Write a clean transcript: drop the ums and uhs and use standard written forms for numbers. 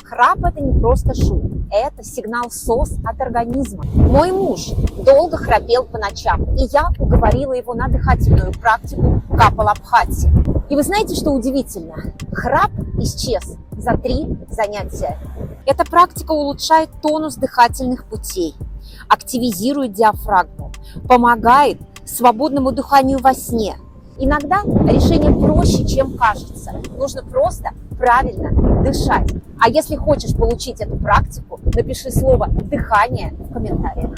Храп – это не просто шум, это сигнал СОС от организма. Мой муж долго храпел по ночам, и я уговорила его на дыхательную практику Капалабхати. И вы знаете, что удивительно? Храп исчез за 3 занятия. Эта практика улучшает тонус дыхательных путей, активизирует диафрагму, помогает свободному дыханию во сне. Иногда решение проще, чем кажется. Нужно просто правильно дышать. А если хочешь получить эту практику, напиши слово «дыхание» в комментариях.